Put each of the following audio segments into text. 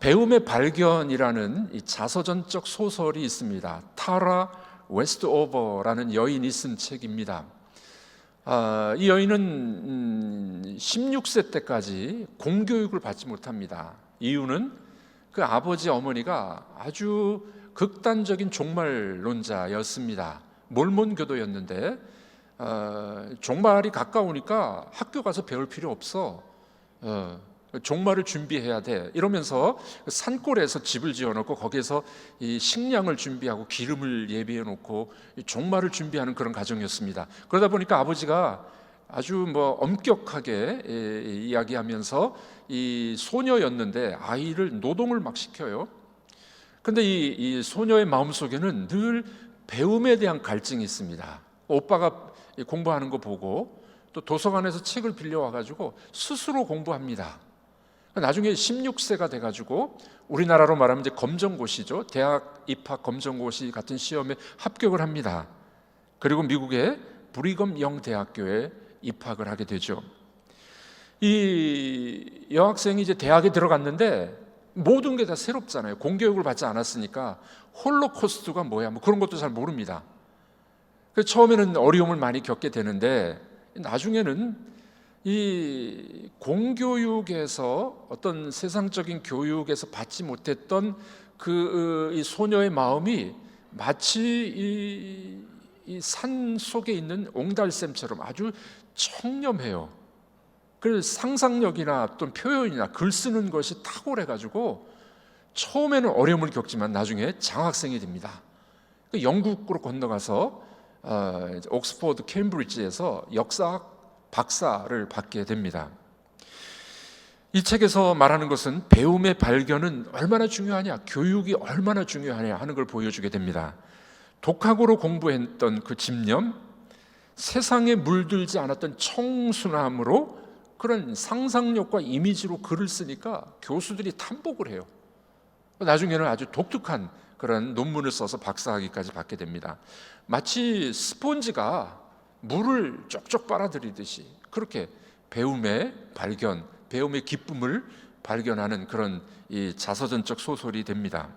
배움의 발견이라는 이 자서전적 소설이 있습니다. 타라 웨스트오버라는 여인이 쓴 책입니다. 이 여인은 16세 때까지 공교육을 받지 못합니다. 이유는 그 아버지 어머니가 아주 극단적인 종말론자였습니다. 몰몬교도였는데 종말이 가까우니까 학교 가서 배울 필요 없어, 종말을 준비해야 돼 이러면서 산골에서 집을 지어놓고 거기에서 이 식량을 준비하고 기름을 예비해 놓고 종말을 준비하는 그런 가정이었습니다. 그러다 보니까 아버지가 아주 엄격하게 이야기하면서 이 소녀였는데 아이를 노동을 막 시켜요. 근데 이 소녀의 마음속에는 늘 배움에 대한 갈증이 있습니다. 오빠가 공부하는 거 보고 또 도서관에서 책을 빌려와가지고 스스로 공부합니다. 나중에 16세가 돼가지고 우리나라로 말하면 이제 검정고시죠. 대학 입학 검정고시 같은 시험에 합격을 합니다. 그리고 미국의 브리검 영 대학교에 입학을 하게 되죠. 이 여학생이 이제 대학에 들어갔는데 모든 게 다 새롭잖아요. 공교육을 받지 않았으니까 홀로코스트가 뭐야 그런 것도 잘 모릅니다. 그래서 처음에는 어려움을 많이 겪게 되는데 나중에는 이 공교육에서 어떤 세상적인 교육에서 받지 못했던 이 소녀의 마음이 마치 이 산 속에 있는 옹달샘처럼 아주 청렴해요. 그래서 상상력이나 또 표현이나 글 쓰는 것이 탁월해가지고 처음에는 어려움을 겪지만 나중에 장학생이 됩니다. 영국으로 건너가서 옥스퍼드 케임브리지에서 역사학 박사를 받게 됩니다. 이 책에서 말하는 것은 배움의 발견은 얼마나 중요하냐, 교육이 얼마나 중요하냐 하는 걸 보여주게 됩니다. 독학으로 공부했던 그 집념, 세상에 물들지 않았던 청순함으로 그런 상상력과 이미지로 글을 쓰니까 교수들이 탐복을 해요. 나중에는 아주 독특한 그런 논문을 써서 박사학위까지 받게 됩니다. 마치 스폰지가 물을 쪽쪽 빨아들이듯이 그렇게 배움의 발견, 배움의 기쁨을 발견하는 그런 이 자서전적 소설이 됩니다.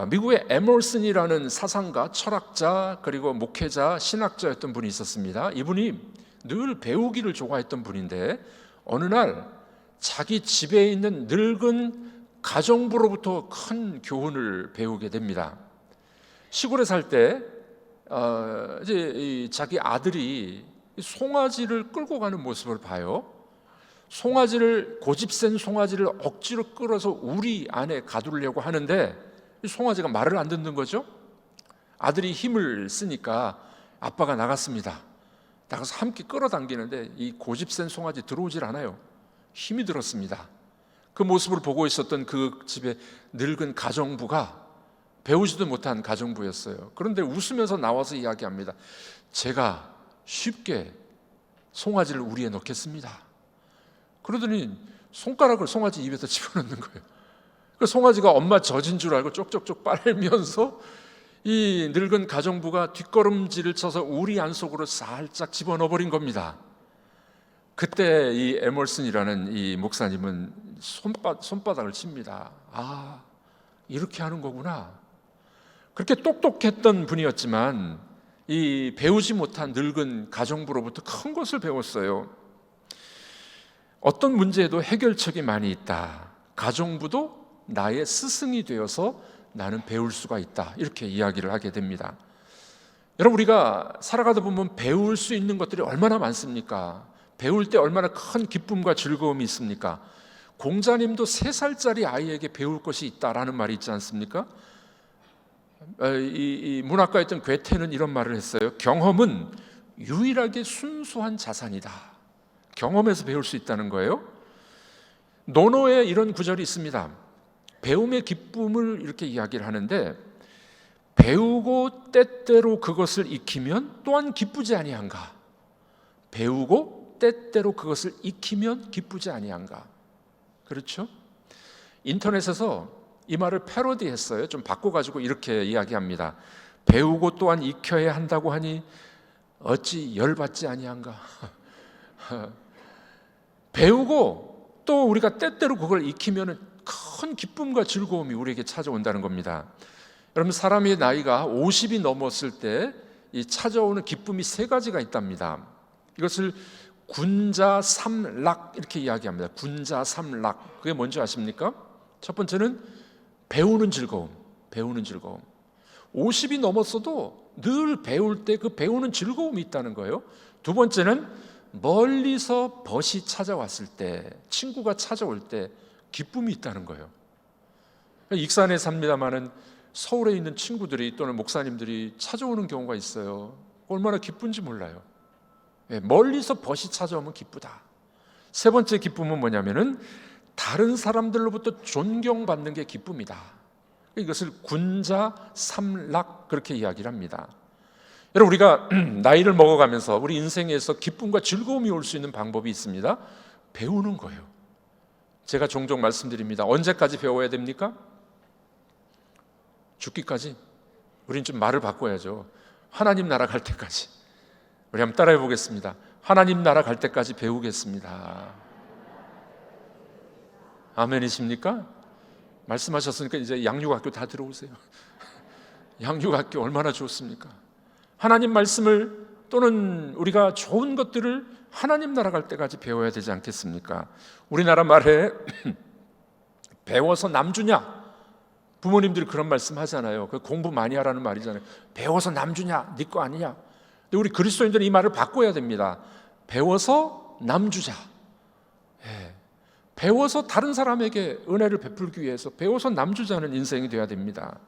미국의 에머슨이라는 사상가, 철학자, 그리고 목회자, 신학자였던 분이 있었습니다. 이분이 늘 배우기를 좋아했던 분인데 어느 날 자기 집에 있는 늙은 가정부로부터 큰 교훈을 배우게 됩니다. 시골에 살 때 이제 자기 아들이 송아지를 끌고 가는 모습을 봐요. 고집센 송아지를 억지로 끌어서 우리 안에 가두려고 하는데 이 송아지가 말을 안 듣는 거죠. 아들이 힘을 쓰니까 아빠가 나갔습니다. 나가서 함께 끌어당기는데 이 고집센 송아지 들어오질 않아요. 힘이 들었습니다. 그 모습을 보고 있었던 그 집의 늙은 가정부가 배우지도 못한 가정부였어요. 그런데 웃으면서 나와서 이야기합니다. 제가 쉽게 송아지를 우리에 넣겠습니다. 그러더니 손가락을 송아지 입에서 집어넣는 거예요. 그 송아지가 엄마 젖인 줄 알고 쪽쪽쪽 빨면서 이 늙은 가정부가 뒷걸음질을 쳐서 우리 안속으로 살짝 집어넣어버린 겁니다. 그때 이 에머슨이라는 이 목사님은 손바닥을 칩니다. 아, 이렇게 하는 거구나. 그렇게 똑똑했던 분이었지만 이 배우지 못한 늙은 가정부로부터 큰 것을 배웠어요. 어떤 문제에도 해결책이 많이 있다. 가정부도 나의 스승이 되어서 나는 배울 수가 있다. 이렇게 이야기를 하게 됩니다. 여러분, 우리가 살아가다 보면 배울 수 있는 것들이 얼마나 많습니까? 배울 때 얼마나 큰 기쁨과 즐거움이 있습니까? 공자님도 3살짜리 아이에게 배울 것이 있다라는 말이 있지 않습니까? 이 문학가에 있던 괴테는 이런 말을 했어요. 경험은 유일하게 순수한 자산이다. 경험에서 배울 수 있다는 거예요. 논어에 이런 구절이 있습니다. 배움의 기쁨을 이렇게 이야기를 하는데, 배우고 때때로 그것을 익히면 또한 기쁘지 아니한가. 배우고 때때로 그것을 익히면 기쁘지 아니한가. 그렇죠? 인터넷에서 이 말을 패러디했어요. 좀 바꿔가지고 이렇게 이야기합니다. 배우고 또한 익혀야 한다고 하니 어찌 열받지 아니한가. 배우고 또 우리가 때때로 그걸 익히면 큰 기쁨과 즐거움이 우리에게 찾아온다는 겁니다. 여러분, 사람의 나이가 50이 넘었을 때 이 찾아오는 기쁨이 세 가지가 있답니다. 이것을 군자삼락 이렇게 이야기합니다. 군자삼락. 그게 뭔지 아십니까? 첫 번째는 배우는 즐거움. 배우는 즐거움. 50이 넘었어도 늘 배울 때 그 배우는 즐거움이 있다는 거예요. 두 번째는 멀리서 벗이 찾아왔을 때, 친구가 찾아올 때 기쁨이 있다는 거예요. 익산에 삽니다마는 서울에 있는 친구들이 또는 목사님들이 찾아오는 경우가 있어요. 얼마나 기쁜지 몰라요. 멀리서 벗이 찾아오면 기쁘다. 세 번째 기쁨은 뭐냐면은 다른 사람들로부터 존경받는 게 기쁨이다. 이것을 군자삼락 그렇게 이야기를 합니다. 여러분, 우리가 나이를 먹어가면서 우리 인생에서 기쁨과 즐거움이 올 수 있는 방법이 있습니다. 배우는 거예요. 제가 종종 말씀드립니다. 언제까지 배워야 됩니까? 죽기까지? 우린 좀 말을 바꿔야죠. 하나님 나라 갈 때까지. 우리 한번 따라해 보겠습니다. 하나님 나라 갈 때까지 배우겠습니다. 아멘이십니까? 말씀하셨으니까 이제 양육학교 다 들어오세요. 양육학교 얼마나 좋습니까? 하나님 말씀을 또는 우리가 좋은 것들을 하나님 나라 갈 때까지 배워야 되지 않겠습니까? 우리나라 말에 배워서 남주냐? 부모님들이 그런 말씀 하잖아요. 그 공부 많이 하라는 말이잖아요. 배워서 남주냐? 네 거 아니냐? 근데 우리 그리스도인들은 이 말을 바꿔야 됩니다. 배워서 남주자. 배워서 다른 사람에게 은혜를 베풀기 위해서 배워서 남주자는 인생이 되어야 됩니다.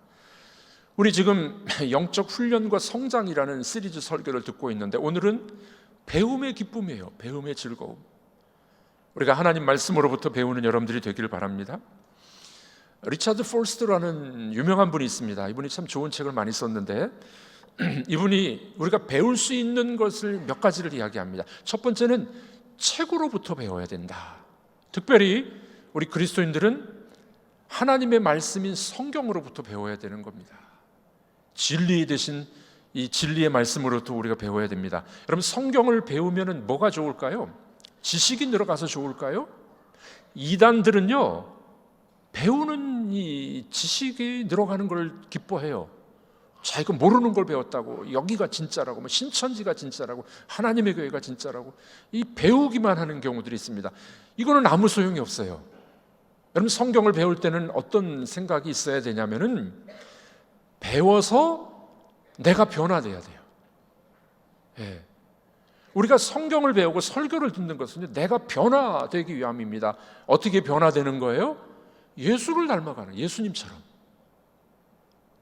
우리 지금 영적 훈련과 성장이라는 시리즈 설교를 듣고 있는데 오늘은 배움의 기쁨이에요. 배움의 즐거움. 우리가 하나님 말씀으로부터 배우는 여러분들이 되기를 바랍니다. 리차드 폴스트라는 유명한 분이 있습니다. 이분이 참 좋은 책을 많이 썼는데 이분이 우리가 배울 수 있는 것을 몇 가지를 이야기합니다. 첫 번째는 책으로부터 배워야 된다. 특별히 우리 그리스도인들은 하나님의 말씀인 성경으로부터 배워야 되는 겁니다. 진리 대신 이 진리의 말씀으로부터 우리가 배워야 됩니다. 여러분, 성경을 배우면 뭐가 좋을까요? 지식이 늘어가서 좋을까요? 이단들은요, 배우는 이 지식이 늘어가는 걸 기뻐해요. 자기가 모르는 걸 배웠다고, 여기가 진짜라고, 뭐 신천지가 진짜라고, 하나님의 교회가 진짜라고, 이 배우기만 하는 경우들이 있습니다. 이거는 아무 소용이 없어요. 여러분, 성경을 배울 때는 어떤 생각이 있어야 되냐면은 배워서 내가 변화돼야 돼요. 우리가 성경을 배우고 설교를 듣는 것은 내가 변화되기 위함입니다. 어떻게 변화되는 거예요? 예수를 닮아가는, 예수님처럼.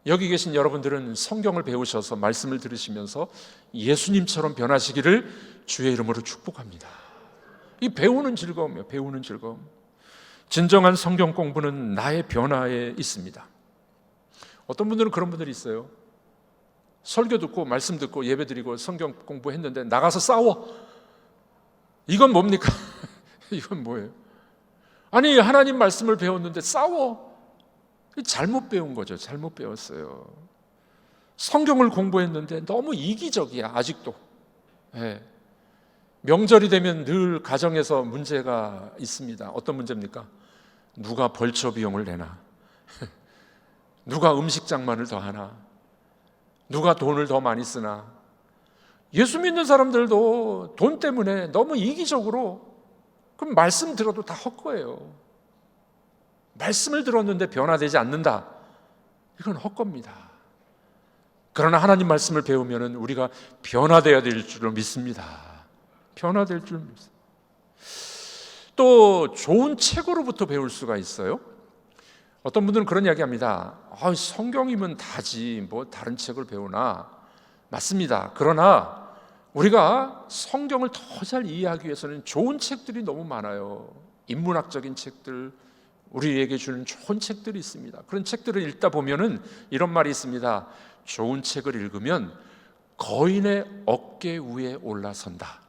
여기 계신 여러분들은 성경을 배우셔서 말씀을 들으시면서 예수님처럼 변하시기를 주의 이름으로 축복합니다. 이 배우는 즐거움이에요. 배우는 즐거움. 진정한 성경 공부는 나의 변화에 있습니다. 어떤 분들은 그런 분들이 있어요. 설교 듣고 말씀 듣고 예배 드리고 성경 공부했는데 나가서 싸워. 이건 뭡니까? 이건 뭐예요? 아니, 하나님 말씀을 배웠는데 싸워. 잘못 배운 거죠. 잘못 배웠어요. 성경을 공부했는데 너무 이기적이야. 아직도. 명절이 되면 늘 가정에서 문제가 있습니다. 어떤 문제입니까? 누가 벌초 비용을 내나? 누가 음식 장만을 더 하나? 누가 돈을 더 많이 쓰나? 예수 믿는 사람들도 돈 때문에 너무 이기적으로, 그럼 말씀 들어도 다 헛거예요. 말씀을 들었는데 변화되지 않는다. 이건 헛겁니다. 그러나 하나님 말씀을 배우면 우리가 변화되어야 될 줄을 믿습니다. 변화될 줄 믿습니다. 또 좋은 책으로부터 배울 수가 있어요. 어떤 분들은 그런 이야기합니다. 성경이면 다지 뭐 다른 책을 배우나. 맞습니다. 그러나 우리가 성경을 더 잘 이해하기 위해서는 좋은 책들이 너무 많아요. 인문학적인 책들, 우리에게 주는 좋은 책들이 있습니다. 그런 책들을 읽다 보면은 이런 말이 있습니다. 좋은 책을 읽으면 거인의 어깨 위에 올라선다.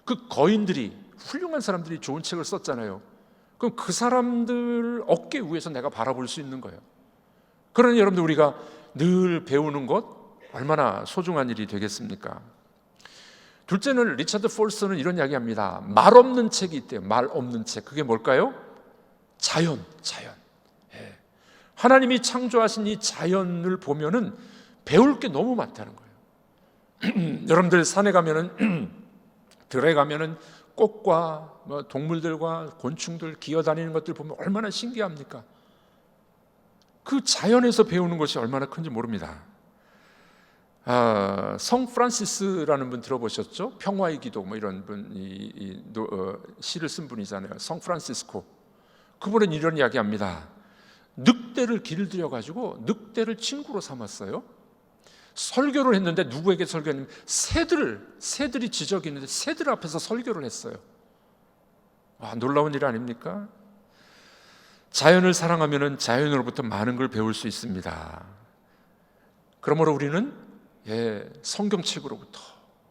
그 거인들이, 훌륭한 사람들이 좋은 책을 썼잖아요. 그럼 그 사람들 어깨 위에서 내가 바라볼 수 있는 거예요. 그러니 여러분들, 우리가 늘 배우는 것 얼마나 소중한 일이 되겠습니까? 둘째는 리차드 폴스는 이런 이야기합니다. 말 없는 책이 있대요. 말 없는 책. 그게 뭘까요? 자연. 예. 하나님이 창조하신 이 자연을 보면은 배울 게 너무 많다는 거예요. 여러분들 산에 가면은 들에 가면은 꽃과 동물들과 곤충들 기어다니는 것들 보면 얼마나 신기합니까? 그 자연에서 배우는 것이 얼마나 큰지 모릅니다. 성 프란시스라는 분 들어보셨죠? 평화의 기도 이런 분이 시를 쓴 분이잖아요. 성 프란시스코. 그분은 이런 이야기합니다. 늑대를 길들여 가지고 늑대를 친구로 삼았어요. 설교를 했는데 누구에게 설교했냐면 새들이 지적이 있는데 새들 앞에서 설교를 했어요. 놀라운 일 아닙니까? 자연을 사랑하면 자연으로부터 많은 걸 배울 수 있습니다. 그러므로 우리는 성경책으로부터,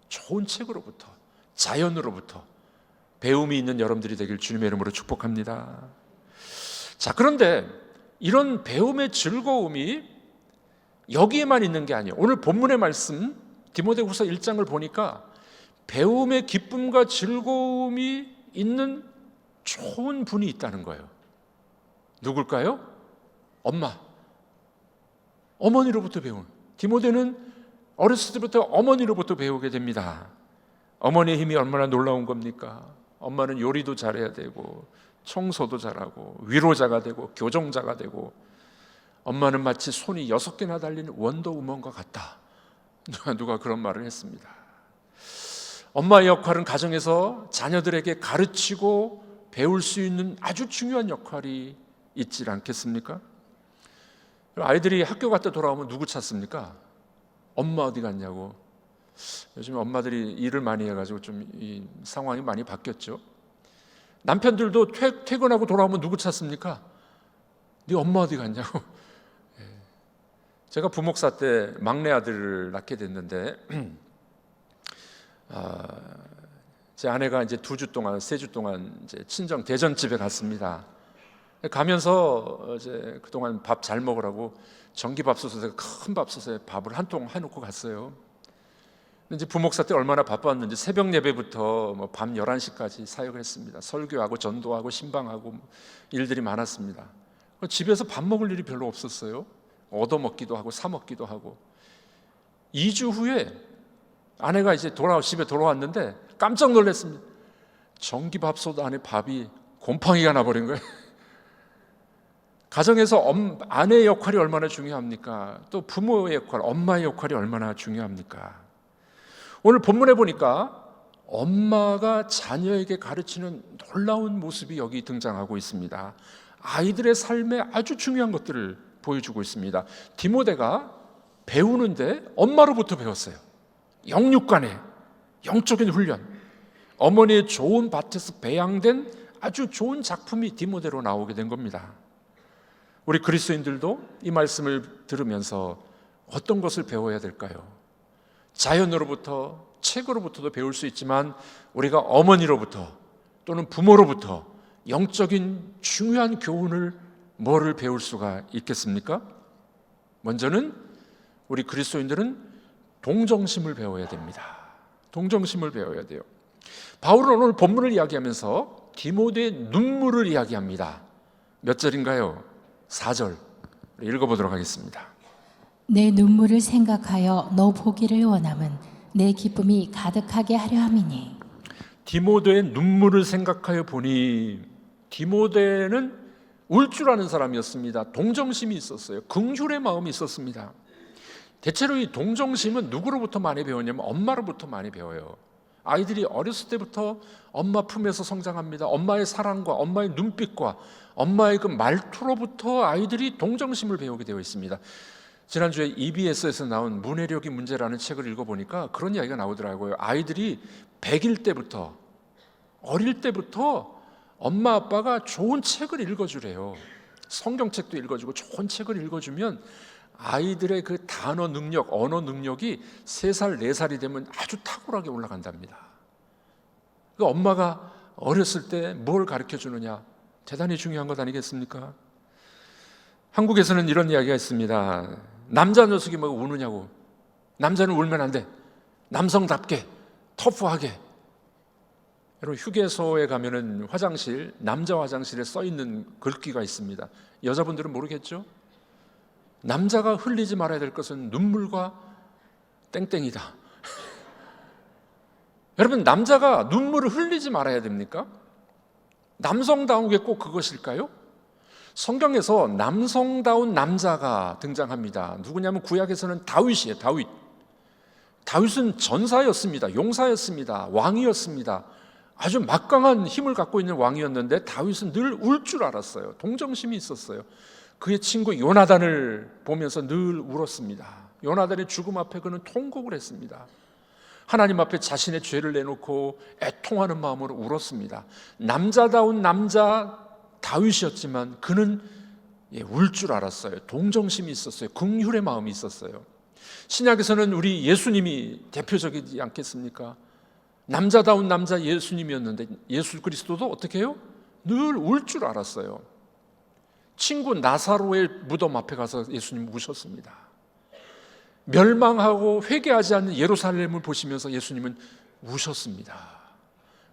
좋은 책으로부터, 자연으로부터 배움이 있는 여러분들이 되길 주님의 이름으로 축복합니다. 자, 그런데 이런 배움의 즐거움이 여기에만 있는 게 아니에요. 오늘 본문의 말씀 디모데후서 1장을 보니까 배움의 기쁨과 즐거움이 있는 좋은 분이 있다는 거예요. 누굴까요? 어머니로부터 배운. 디모데는 어렸을 때부터 어머니로부터 배우게 됩니다. 어머니의 힘이 얼마나 놀라운 겁니까? 엄마는 요리도 잘해야 되고 청소도 잘하고 위로자가 되고 교정자가 되고, 엄마는 마치 손이 6개나 달린 원더우먼과 같다. 누가 그런 말을 했습니다. 엄마의 역할은 가정에서 자녀들에게 가르치고 배울 수 있는 아주 중요한 역할이 있지 않겠습니까? 아이들이 학교 갔다 돌아오면 누구 찾습니까? 엄마 어디 갔냐고. 요즘 엄마들이 일을 많이 해가지고 좀 이 상황이 많이 바뀌었죠. 남편들도 퇴근하고 돌아오면 누구 찾습니까? 네 엄마 어디 갔냐고. 제가 부목사 때 막내 아들을 낳게 됐는데 제 아내가 이제 2주 동안 3주 동안 이제 친정 대전 집에 갔습니다. 가면서 이제 그동안 밥 잘 먹으라고 전기밥솥에 큰 밥솥에 밥을 한 통 해놓고 갔어요. 근데 이제 부목사 때 얼마나 바빴는지 새벽 예배부터 밤 11시까지 사역을 했습니다. 설교하고 전도하고 신방하고 일들이 많았습니다. 집에서 밥 먹을 일이 별로 없었어요. 얻어먹기도 하고 사 먹기도 하고. 2주 후에 아내가 이제 집에 돌아왔는데 깜짝 놀랐습니다. 전기밥솥 안에 밥이 곰팡이가 나버린 거예요. 가정에서 아내의 역할이 얼마나 중요합니까? 또 부모의 역할, 엄마의 역할이 얼마나 중요합니까? 오늘 본문에 보니까 엄마가 자녀에게 가르치는 놀라운 모습이 여기 등장하고 있습니다. 아이들의 삶에 아주 중요한 것들을 보여주고 있습니다. 디모데가 배우는데 엄마로부터 배웠어요. 영육간의 영적인 훈련, 어머니의 좋은 밭에서 배양된 아주 좋은 작품이 디모데로 나오게 된 겁니다. 우리 그리스도인들도 이 말씀을 들으면서 어떤 것을 배워야 될까요? 자연으로부터, 책으로부터도 배울 수 있지만 우리가 어머니로부터 또는 부모로부터 영적인 중요한 교훈을 뭐를 배울 수가 있겠습니까? 먼저는 우리 그리스도인들은 동정심을 배워야 됩니다. 동정심을 배워야 돼요. 바울은 오늘 본문을 이야기하면서 디모데의 눈물을 이야기합니다. 몇 절인가요? 4절 읽어보도록 하겠습니다. 내 눈물을 생각하여 너 보기를 원함은 내 기쁨이 가득하게 하려 함이니. 디모데의 눈물을 생각하여 보니, 디모데는 울 줄 아는 사람이었습니다. 동정심이 있었어요. 긍휼의 마음이 있었습니다. 대체로 이 동정심은 누구로부터 많이 배웠냐면 엄마로부터 많이 배워요. 아이들이 어렸을 때부터 엄마 품에서 성장합니다. 엄마의 사랑과 엄마의 눈빛과 엄마의 그 말투로부터 아이들이 동정심을 배우게 되어 있습니다. 지난주에 EBS에서 나온 문해력이 문제라는 책을 읽어보니까 그런 이야기가 나오더라고요. 아이들이 100일 때부터, 어릴 때부터 엄마 아빠가 좋은 책을 읽어주래요. 성경책도 읽어주고 좋은 책을 읽어주면 아이들의 그 단어 능력, 언어 능력이 3살, 4살이 되면 아주 탁월하게 올라간답니다. 그 엄마가 어렸을 때 뭘 가르쳐 주느냐, 대단히 중요한 것 아니겠습니까? 한국에서는 이런 이야기가 있습니다. 남자 녀석이 뭐 우느냐고. 남자는 울면 안 돼. 남성답게, 터프하게. 여러분, 휴게소에 가면은 화장실, 남자 화장실에 써 있는 글귀가 있습니다. 여자분들은 모르겠죠? 남자가 흘리지 말아야 될 것은 눈물과 땡땡이다. 여러분, 남자가 눈물을 흘리지 말아야 됩니까? 남성다운 게 꼭 그것일까요? 성경에서 남성다운 남자가 등장합니다. 누구냐면 구약에서는 다윗이에요. 다윗은 전사였습니다. 용사였습니다. 왕이었습니다. 아주 막강한 힘을 갖고 있는 왕이었는데 다윗은 늘 울 줄 알았어요. 동정심이 있었어요. 그의 친구 요나단을 보면서 늘 울었습니다. 요나단의 죽음 앞에 그는 통곡을 했습니다. 하나님 앞에 자신의 죄를 내놓고 애통하는 마음으로 울었습니다. 남자다운 남자 다윗이었지만 그는 울 줄 알았어요. 동정심이 있었어요. 긍휼의 마음이 있었어요. 신약에서는 우리 예수님이 대표적이지 않겠습니까? 남자다운 남자 예수님이었는데 예수 그리스도도 어떻게 해요? 늘 울 줄 알았어요. 친구 나사로의 무덤 앞에 가서 예수님 우셨습니다. 멸망하고 회개하지 않는 예루살렘을 보시면서 예수님은 우셨습니다.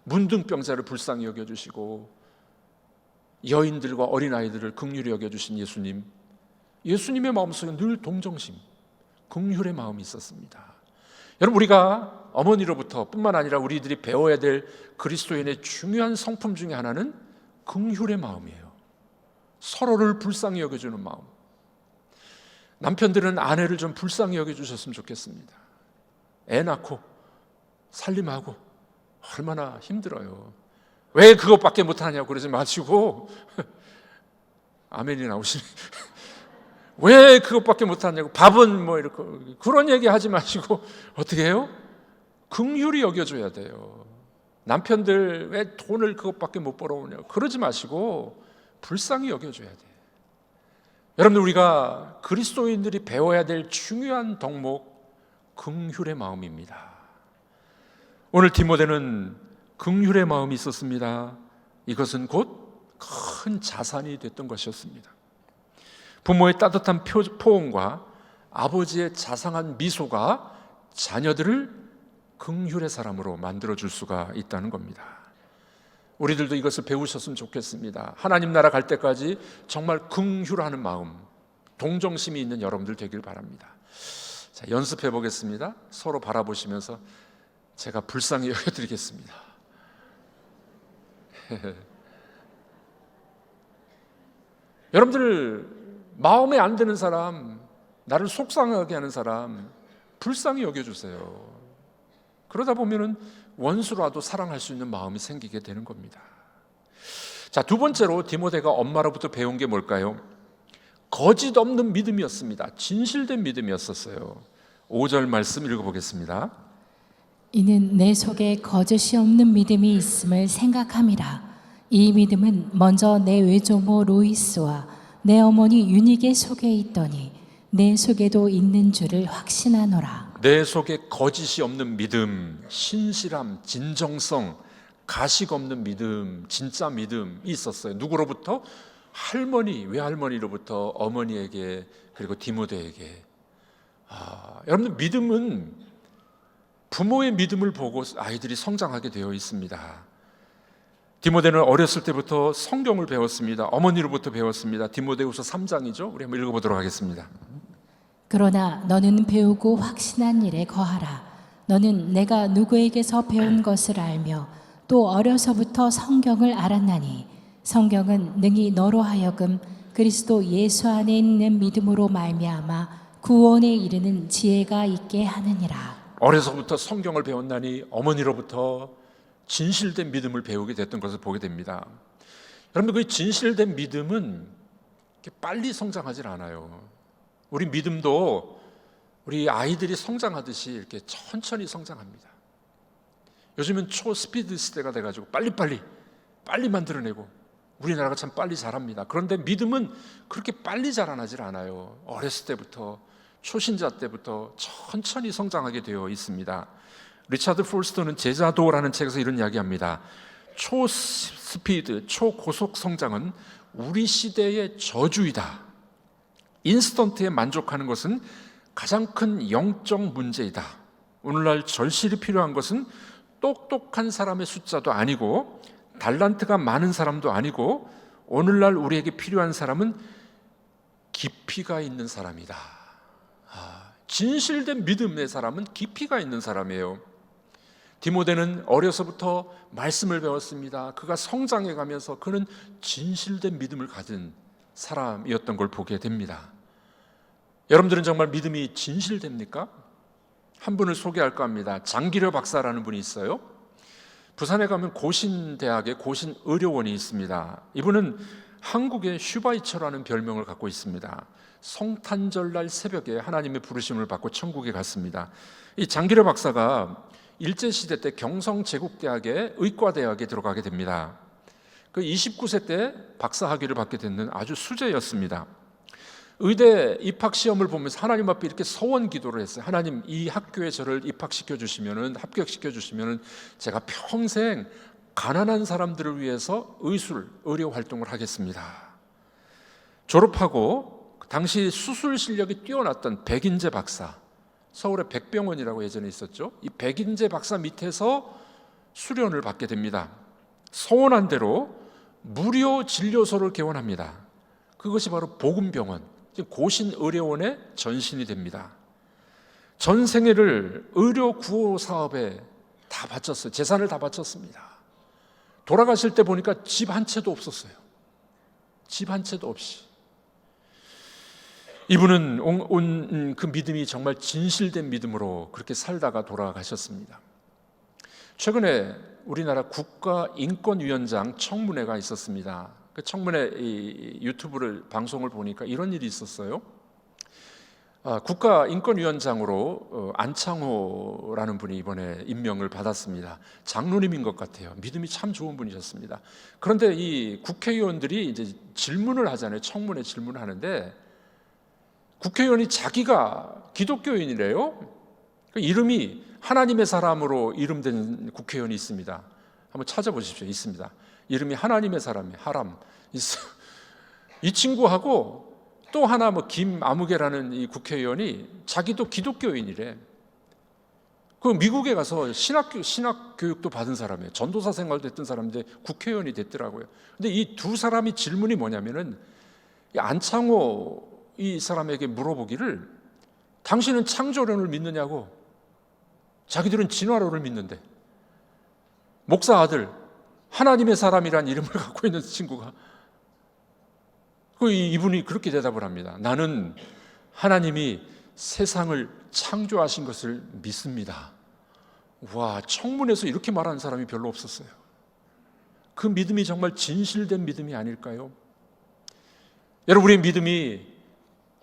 문둥병자를 불쌍히 여겨주시고 여인들과 어린아이들을 긍휼히 여겨주신 예수님, 예수님의 마음속에 늘 동정심, 긍휼의 마음이 있었습니다. 여러분, 우리가 어머니로부터 뿐만 아니라 우리들이 배워야 될 그리스도인의 중요한 성품 중에 하나는 긍휼의 마음이에요. 서로를 불쌍히 여겨주는 마음. 남편들은 아내를 좀 불쌍히 여겨주셨으면 좋겠습니다. 애 낳고 살림하고 얼마나 힘들어요. 왜 그것밖에 못하냐고 그러지 마시고 아멘이 나오시네. 왜 그것밖에 못하냐고, 밥은 뭐 이렇게 그런 얘기 하지 마시고 어떻게 해요? 긍휼히 여겨줘야 돼요. 남편들 왜 돈을 그것밖에 못 벌어오냐고 그러지 마시고 불쌍히 여겨줘야 돼요. 여러분들, 우리가 그리스도인들이 배워야 될 중요한 덕목, 긍휼의 마음입니다. 오늘 디모데는 긍휼의 마음이 있었습니다. 이것은 곧 큰 자산이 됐던 것이었습니다. 부모의 따뜻한 포옹과 아버지의 자상한 미소가 자녀들을 긍휼의 사람으로 만들어줄 수가 있다는 겁니다. 우리들도 이것을 배우셨으면 좋겠습니다. 하나님 나라 갈 때까지 정말 긍휼하는 마음, 동정심이 있는 여러분들 되길 바랍니다. 자, 연습해 보겠습니다. 서로 바라보시면서 제가 불쌍히 여겨드리겠습니다. 여러분들, 마음에 안 드는 사람, 나를 속상하게 하는 사람 불쌍히 여겨주세요. 그러다 보면은 원수라도 사랑할 수 있는 마음이 생기게 되는 겁니다. 자, 두 번째로 디모데가 엄마로부터 배운 게 뭘까요? 거짓 없는 믿음이었습니다. 진실된 믿음이었었어요. 5절 말씀 읽어보겠습니다. 이는 내 속에 거짓이 없는 믿음이 있음을 생각함이라. 이 믿음은 먼저 내 외조모 로이스와 내 어머니 유닉의 속에 있더니 내 속에도 있는 줄을 확신하노라. 내 속에 거짓이 없는 믿음, 신실함, 진정성, 가식 없는 믿음, 진짜 믿음이 있었어요. 누구로부터? 외할머니로부터 어머니에게, 그리고 디모데에게. 여러분들, 믿음은 부모의 믿음을 보고 아이들이 성장하게 되어 있습니다. 디모데는 어렸을 때부터 성경을 배웠습니다. 어머니로부터 배웠습니다. 디모데후서 3장이죠. 우리 한번 읽어보도록 하겠습니다. 그러나 너는 배우고 확신한 일에 거하라. 너는 내가 누구에게서 배운 것을 알며 또 어려서부터 성경을 알았나니 성경은 능히 너로 하여금 그리스도 예수 안에 있는 믿음으로 말미암아 구원에 이르는 지혜가 있게 하느니라. 어려서부터 성경을 배웠나니 어머니로부터 진실된 믿음을 배우게 됐던 것을 보게 됩니다. 여러분들, 그 진실된 믿음은 빨리 성장하지 않아요. 우리 믿음도 우리 아이들이 성장하듯이 이렇게 천천히 성장합니다. 요즘은 초스피드 시대가 돼가지고 빨리 만들어내고 우리나라가 참 빨리 자랍니다. 그런데 믿음은 그렇게 빨리 자라나질 않아요. 어렸을 때부터, 초신자 때부터 천천히 성장하게 되어 있습니다. 리차드 폴스터는 제자도라는 책에서 이런 이야기합니다. 초스피드, 초고속 성장은 우리 시대의 저주이다. 인스턴트에 만족하는 것은 가장 큰 영적 문제이다. 오늘날 절실히 필요한 것은 똑똑한 사람의 숫자도 아니고 달란트가 많은 사람도 아니고 오늘날 우리에게 필요한 사람은 깊이가 있는 사람이다. 진실된 믿음의 사람은 깊이가 있는 사람이에요. 디모데는 어려서부터 말씀을 배웠습니다. 그가 성장해 가면서 그는 진실된 믿음을 가진 사람이었던 걸 보게 됩니다. 여러분들은 정말 믿음이 진실됩니까? 한 분을 소개할까 합니다. 장기려 박사라는 분이 있어요. 부산에 가면 고신대학에 고신의료원이 있습니다. 이분은 한국의 슈바이처라는 별명을 갖고 있습니다. 성탄절날 새벽에 하나님의 부르심을 받고 천국에 갔습니다. 이 장기려 박사가 일제시대 때 경성제국대학의 의과대학에 들어가게 됩니다. 그 29세 때 박사학위를 받게 되는 아주 수재였습니다. 의대 입학시험을 보면서 하나님 앞에 이렇게 서원 기도를 했어요. 하나님, 이 학교에 저를 합격시켜 주시면은 제가 평생 가난한 사람들을 위해서 의료 활동을 하겠습니다. 졸업하고 당시 수술 실력이 뛰어났던 백인재 박사, 서울의 백병원이라고 예전에 있었죠. 이 백인재 박사 밑에서 수련을 받게 됩니다. 소원한 대로 무료 진료소를 개원합니다. 그것이 바로 복음병원, 고신의료원의 전신이 됩니다. 전 생애를 의료 구호 사업에 다 바쳤어요. 재산을 다 바쳤습니다. 돌아가실 때 보니까 집 한 채도 없었어요. 집 한 채도 없이. 이분은 온 그 믿음이 정말 진실된 믿음으로 그렇게 살다가 돌아가셨습니다. 최근에 우리나라 국가인권위원장 청문회가 있었습니다. 그 청문회 유튜브를 방송을 보니까 이런 일이 있었어요. 국가인권위원장으로 안창호라는 분이 이번에 임명을 받았습니다. 장로님인 것 같아요. 믿음이 참 좋은 분이셨습니다. 그런데 이 국회의원들이 이제 질문을 하잖아요. 청문회 질문을 하는데 국회의원이 자기가 기독교인이래요. 그 이름이 하나님의 사람으로 이름된 국회의원이 있습니다. 한번 찾아보십시오. 있습니다. 이름이 하나님의 사람이 하람 있어. 이 친구하고 또 하나 김아무개라는 이 국회의원이 자기도 기독교인이래. 그 미국에 가서 신학 교육도 받은 사람이에요. 전도사 생활도 했던 사람인데 국회의원이 됐더라고요. 근데 이 두 사람이 질문이 뭐냐면은 이 안창호 이 사람에게 물어보기를 당신은 창조론을 믿느냐고. 자기들은 진화론을 믿는데 목사 아들 하나님의 사람이란 이름을 갖고 있는 친구가 이분이 그렇게 대답을 합니다. 나는 하나님이 세상을 창조하신 것을 믿습니다. 와, 청문회에서 이렇게 말하는 사람이 별로 없었어요. 그 믿음이 정말 진실된 믿음이 아닐까요? 여러분, 우리의 믿음이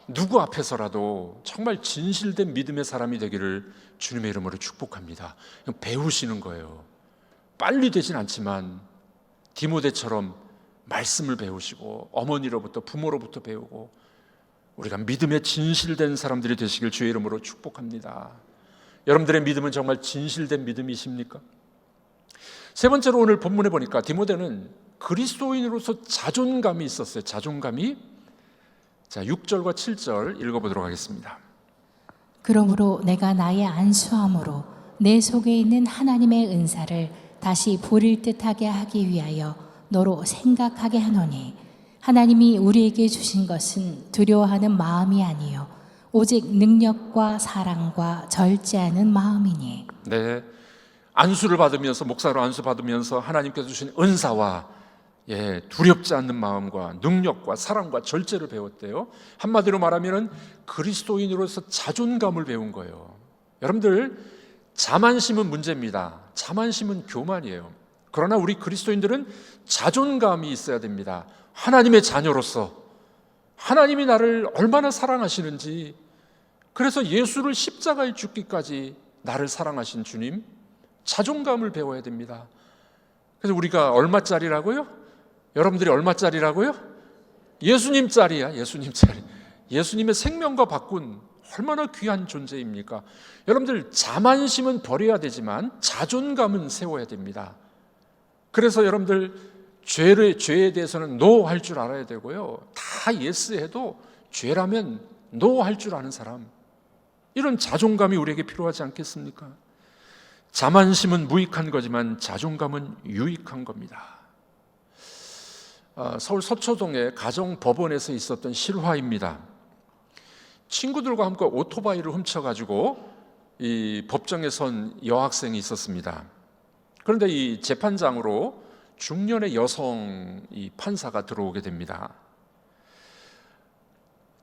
누구 앞에서라도 정말 진실된 믿음의 사람이 되기를 주님의 이름으로 축복합니다. 배우시는 거예요. 빨리 되진 않지만 디모데처럼 말씀을 배우시고 어머니로부터 부모로부터 배우고 우리가 믿음에 진실된 사람들이 되시길 주의 이름으로 축복합니다. 여러분들의 믿음은 정말 진실된 믿음이십니까? 세 번째로 오늘 본문에 보니까 디모데는 그리스도인으로서 자존감이 있었어요. 자존감이. 자, 6절과 7절 읽어보도록 하겠습니다. 그러므로 내가 나의 안수함으로 내 속에 있는 하나님의 은사를 다시 부릴 듯하게 하기 위하여 너로 생각하게 하노니 하나님이 우리에게 주신 것은 두려워하는 마음이 아니요 오직 능력과 사랑과 절제하는 마음이니. 네, 안수를 받으면서 목사로 안수 받으면서 하나님께서 주신 은사와 두렵지 않는 마음과 능력과 사랑과 절제를 배웠대요. 한마디로 말하면 그리스도인으로서 자존감을 배운 거예요. 여러분들, 자만심은 문제입니다. 자만심은 교만이에요. 그러나 우리 그리스도인들은 자존감이 있어야 됩니다. 하나님의 자녀로서 하나님이 나를 얼마나 사랑하시는지, 그래서 예수를 십자가에 죽기까지 나를 사랑하신 주님, 자존감을 배워야 됩니다. 그래서 우리가 얼마짜리라고요? 여러분들이 얼마짜리라고요? 예수님짜리야. 예수님짜리. 예수님의 생명과 바꾼 얼마나 귀한 존재입니까? 여러분들, 자만심은 버려야 되지만 자존감은 세워야 됩니다. 그래서 여러분들, 죄에 대해서는 노 할 줄 알아야 되고요. 다 예스 해도 죄라면 노 할 줄 아는 사람, 이런 자존감이 우리에게 필요하지 않겠습니까? 자만심은 무익한 거지만 자존감은 유익한 겁니다. 서울 서초동의 가정법원에서 있었던 실화입니다. 친구들과 함께 오토바이를 훔쳐가지고 이 법정에 선 여학생이 있었습니다. 그런데 이 재판장으로 중년의 여성 이 판사가 들어오게 됩니다.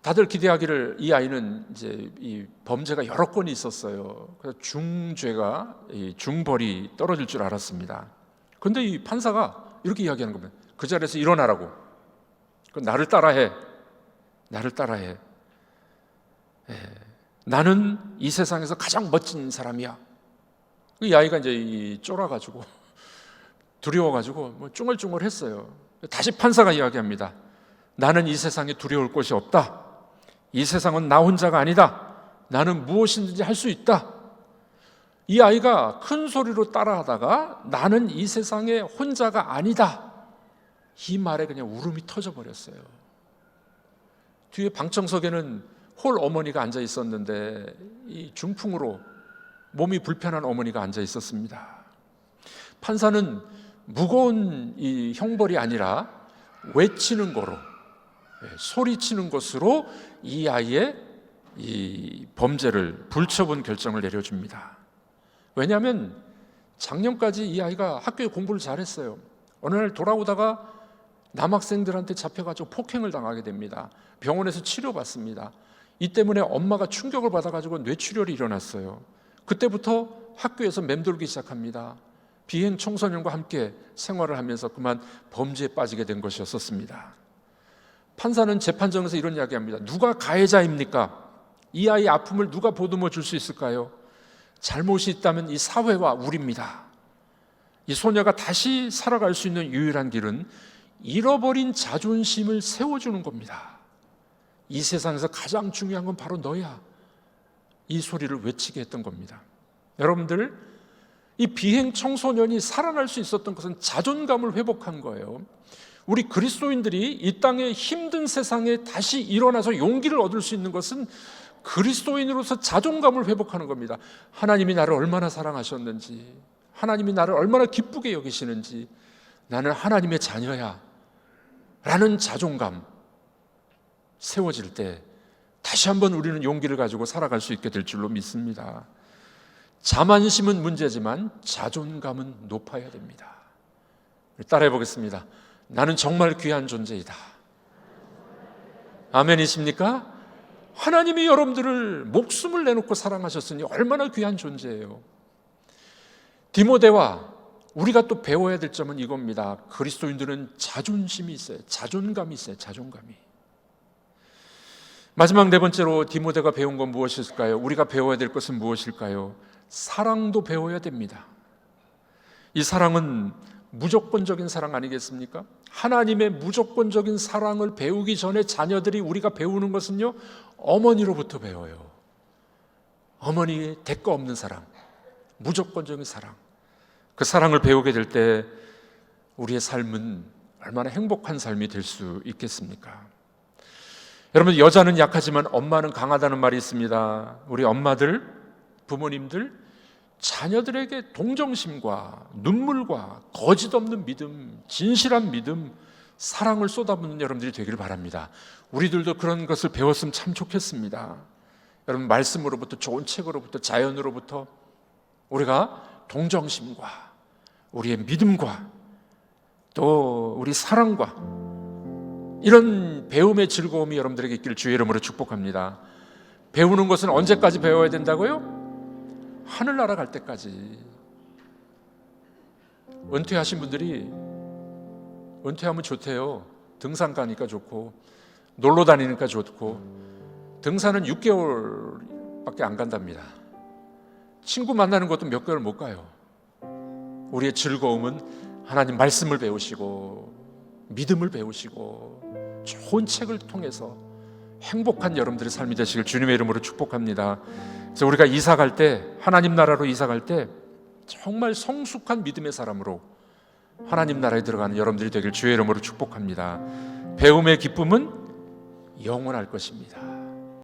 다들 기대하기를 이 아이는 이제 이 범죄가 여러 건이 있었어요. 그래서 중죄가 중벌이 떨어질 줄 알았습니다. 그런데 이 판사가 이렇게 이야기하는 겁니다. 그 자리에서 일어나라고. 나를 따라해. 나를 따라해. 나는 이 세상에서 가장 멋진 사람이야. 이 아이가 이제 쫄아가지고 두려워가지고 뭐 쭝얼쭝얼했어요. 다시 판사가 이야기합니다. 나는 이 세상에 두려울 것이 없다. 이 세상은 나 혼자가 아니다. 나는 무엇이든지 할 수 있다. 이 아이가 큰 소리로 따라하다가 나는 이 세상에 혼자가 아니다. 이 말에 그냥 울음이 터져버렸어요. 뒤에 방청석에는 홀 어머니가 앉아 있었는데 이 중풍으로 몸이 불편한 어머니가 앉아 있었습니다. 판사는 무거운 이 형벌이 아니라 외치는 거로, 소리치는 것으로 이 아이의 이 범죄를 불처분 결정을 내려줍니다. 왜냐하면 작년까지 이 아이가 학교에 공부를 잘했어요. 어느 날 돌아오다가 남학생들한테 잡혀가지고 폭행을 당하게 됩니다. 병원에서 치료받습니다. 이 때문에 엄마가 충격을 받아가지고 뇌출혈이 일어났어요. 그때부터 학교에서 맴돌기 시작합니다. 비행 청소년과 함께 생활을 하면서 그만 범죄에 빠지게 된 것이었습니다. 판사는 재판정에서 이런 이야기합니다. 누가 가해자입니까? 이 아이의 아픔을 누가 보듬어 줄 수 있을까요? 잘못이 있다면 이 사회와 우리입니다. 이 소녀가 다시 살아갈 수 있는 유일한 길은 잃어버린 자존심을 세워주는 겁니다. 이 세상에서 가장 중요한 건 바로 너야. 이 소리를 외치게 했던 겁니다. 여러분들, 이 비행 청소년이 살아날 수 있었던 것은 자존감을 회복한 거예요. 우리 그리스도인들이 이 땅의 힘든 세상에 다시 일어나서 용기를 얻을 수 있는 것은 그리스도인으로서 자존감을 회복하는 겁니다. 하나님이 나를 얼마나 사랑하셨는지, 하나님이 나를 얼마나 기쁘게 여기시는지, 나는 하나님의 자녀야 라는 자존감 세워질 때 다시 한번 우리는 용기를 가지고 살아갈 수 있게 될 줄로 믿습니다. 자만심은 문제지만 자존감은 높아야 됩니다. 따라해 보겠습니다. 나는 정말 귀한 존재이다. 아멘이십니까? 하나님이 여러분들을 목숨을 내놓고 사랑하셨으니 얼마나 귀한 존재예요. 디모데와 우리가 또 배워야 될 점은 이겁니다. 그리스도인들은 자존심이 있어요. 자존감이 있어요. 자존감이. 마지막 네 번째로 디모데가 배운 건 무엇일까요? 우리가 배워야 될 것은 무엇일까요? 사랑도 배워야 됩니다. 이 사랑은 무조건적인 사랑 아니겠습니까? 하나님의 무조건적인 사랑을 배우기 전에 자녀들이 우리가 배우는 것은요, 어머니로부터 배워요. 어머니의 대가 없는 사랑, 무조건적인 사랑. 그 사랑을 배우게 될 때 우리의 삶은 얼마나 행복한 삶이 될 수 있겠습니까? 여러분, 여자는 약하지만 엄마는 강하다는 말이 있습니다. 우리 엄마들, 부모님들, 자녀들에게 동정심과 눈물과 거짓 없는 믿음, 진실한 믿음, 사랑을 쏟아붓는 여러분들이 되기를 바랍니다. 우리들도 그런 것을 배웠으면 참 좋겠습니다. 여러분, 말씀으로부터, 좋은 책으로부터, 자연으로부터 우리가 동정심과 우리의 믿음과 또 우리 사랑과 이런 배움의 즐거움이 여러분들에게 있기를 주의 이름으로 축복합니다. 배우는 것은 언제까지 배워야 된다고요? 하늘나라 갈 때까지. 은퇴하신 분들이 은퇴하면 좋대요. 등산 가니까 좋고 놀러 다니니까 좋고. 등산은 6개월밖에 안 간답니다. 친구 만나는 것도 몇 개월 못 가요. 우리의 즐거움은 하나님 말씀을 배우시고 믿음을 배우시고 좋은 책을 통해서 행복한 여러분들의 삶이 되시길 주님의 이름으로 축복합니다. 그래서 우리가 이사 갈 때, 하나님 나라로 이사 갈 때 정말 성숙한 믿음의 사람으로 하나님 나라에 들어가는 여러분들이 되길 주의 이름으로 축복합니다. 배움의 기쁨은 영원할 것입니다.